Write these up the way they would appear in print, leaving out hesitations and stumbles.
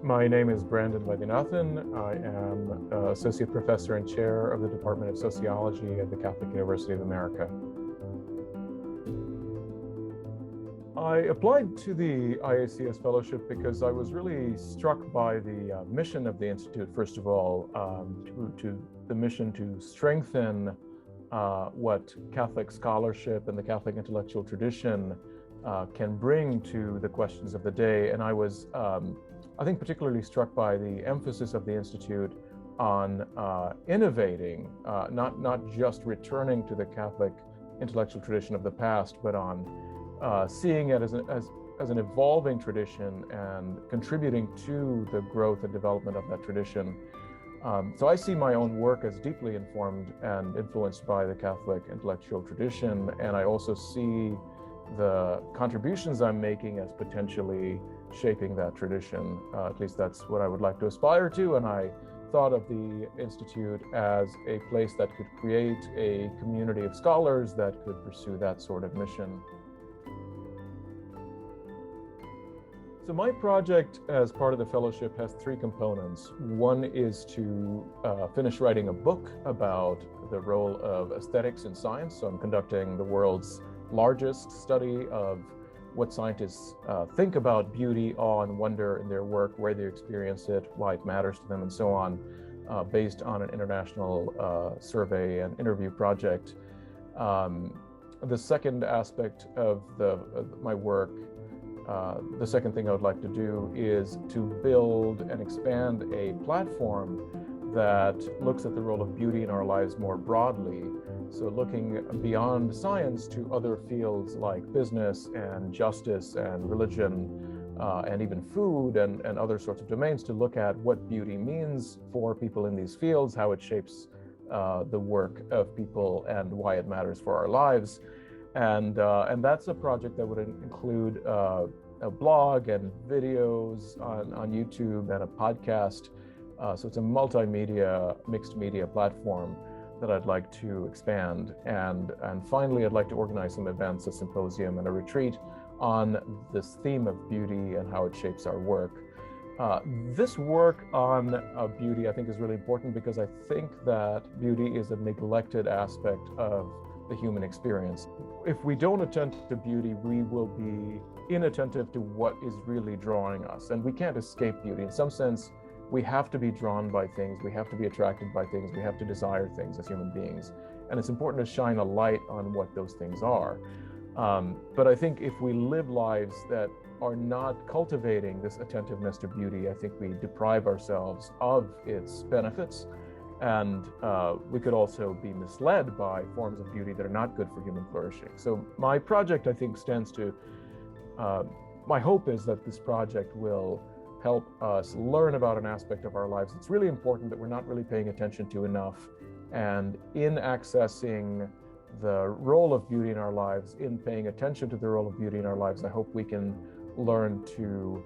My name is Vaidyanathan. I am Associate Professor and Chair of the Department of Sociology at the Catholic University of America. I applied to the IACS Fellowship because I was really struck by the mission of the Institute, first of all, to the mission to strengthen what Catholic scholarship and the Catholic intellectual tradition can bring to the questions of the day. And I was, I think, particularly struck by the emphasis of the Institute on innovating, not just returning to the Catholic intellectual tradition of the past, but on seeing it as an evolving tradition and contributing to the growth and development of that tradition. So I see my own work as deeply informed and influenced by the Catholic intellectual tradition, and I also see the contributions I'm making as potentially shaping that tradition. At least that's what I would like to aspire to, and I thought of the Institute as a place that could create a community of scholars that could pursue that sort of mission. So my project as part of the fellowship has three components. One is to finish writing a book about the role of aesthetics in science. So I'm conducting the world's largest study of what scientists think about beauty, awe, and wonder in their work, where they experience it, why it matters to them, and so on, based on an international survey and interview project. The second aspect of my work, the second thing I would like to do is to build and expand a platform that looks at the role of beauty in our lives more broadly. So looking beyond science to other fields like business and justice and religion and even food and other sorts of domains, to look at what beauty means for people in these fields, how it shapes the work of people, and why it matters for our lives. And that's a project that would include a blog and videos on YouTube and a podcast. So it's a multimedia, mixed media platform that I'd like to expand. And finally, I'd like to organize some events, a symposium and a retreat on this theme of beauty and how it shapes our work. This work on beauty, I think, is really important because I think that beauty is a neglected aspect of the human experience. If we don't attend to beauty, we will be inattentive to what is really drawing us. And we can't escape beauty. In some sense, we have to be drawn by things, we have to be attracted by things, we have to desire things as human beings. And it's important to shine a light on what those things are. But I think if we live lives that are not cultivating this attentiveness to beauty, I think we deprive ourselves of its benefits. And we could also be misled by forms of beauty that are not good for human flourishing. So my project, I think, stands to, my hope is that this project will help us learn about an aspect of our lives that's really important, that we're not really paying attention to enough. And in accessing the role of beauty in our lives, in paying attention to the role of beauty in our lives, I hope we can learn to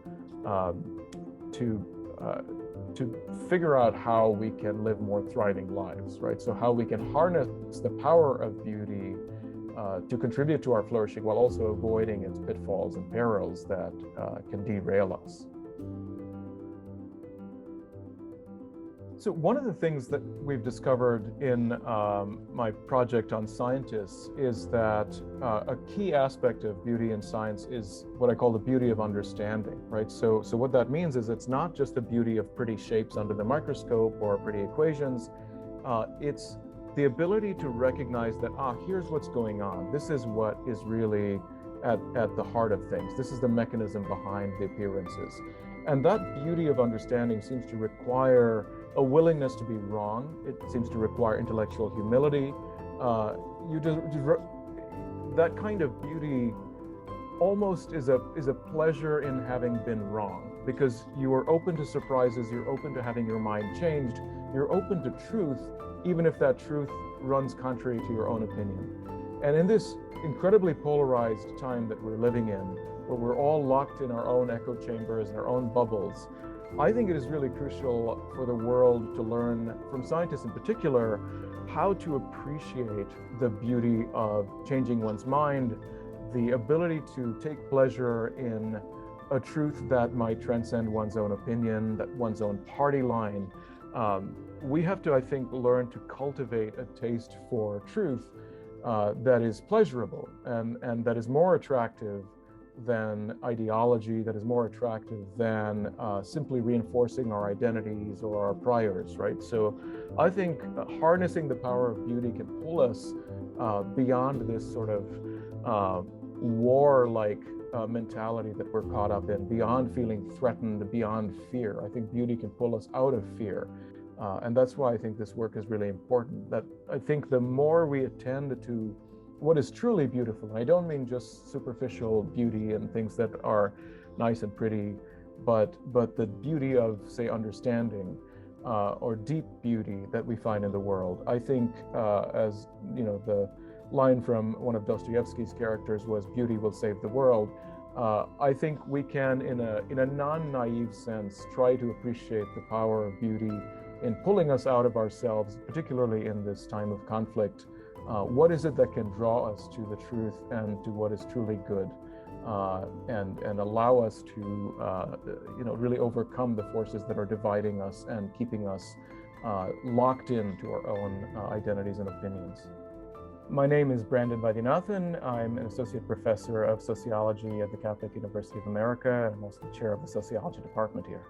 figure out how we can live more thriving lives, right? So how we can harness the power of beauty to contribute to our flourishing while also avoiding its pitfalls and perils that can derail us. So one of the things that we've discovered in my project on scientists is that a key aspect of beauty in science is what I call the beauty of understanding, right? So what that means is it's not just the beauty of pretty shapes under the microscope or pretty equations. It's the ability to recognize that, here's what's going on. This is what is really at the heart of things. This is the mechanism behind the appearances. And that beauty of understanding seems to require a willingness to be wrong. It seems to require intellectual humility. That kind of beauty almost is a pleasure in having been wrong, because you are open to surprises, you're open to having your mind changed, you're open to truth, even if that truth runs contrary to your own opinion. And in this incredibly polarized time that we're living in, where we're all locked in our own echo chambers and our own bubbles, I think it is really crucial for the world to learn from scientists in particular how to appreciate the beauty of changing one's mind, the ability to take pleasure in a truth that might transcend one's own opinion, that one's own party line. We have to, I think, learn to cultivate a taste for truth that is pleasurable and that is more attractive than ideology, that is more attractive than simply reinforcing our identities or our priors, right? So I think harnessing the power of beauty can pull us beyond this sort of war-like mentality that we're caught up in, beyond feeling threatened, beyond fear. I think beauty can pull us out of fear. And that's why I think this work is really important. That I think the more we attend to what is truly beautiful, and I don't mean just superficial beauty and things that are nice and pretty, but the beauty of, say, understanding or deep beauty that we find in the world. I think, as you know, the line from one of Dostoevsky's characters was, "Beauty will save the world." I think we can, in a non-naive sense, try to appreciate the power of beauty in pulling us out of ourselves, particularly in this time of conflict. What is it that can draw us to the truth and to what is truly good, and allow us to, really overcome the forces that are dividing us and keeping us locked into our own identities and opinions. My name is Vaidyanathan. I'm an associate professor of sociology at the Catholic University of America, and I'm also the chair of the sociology department here.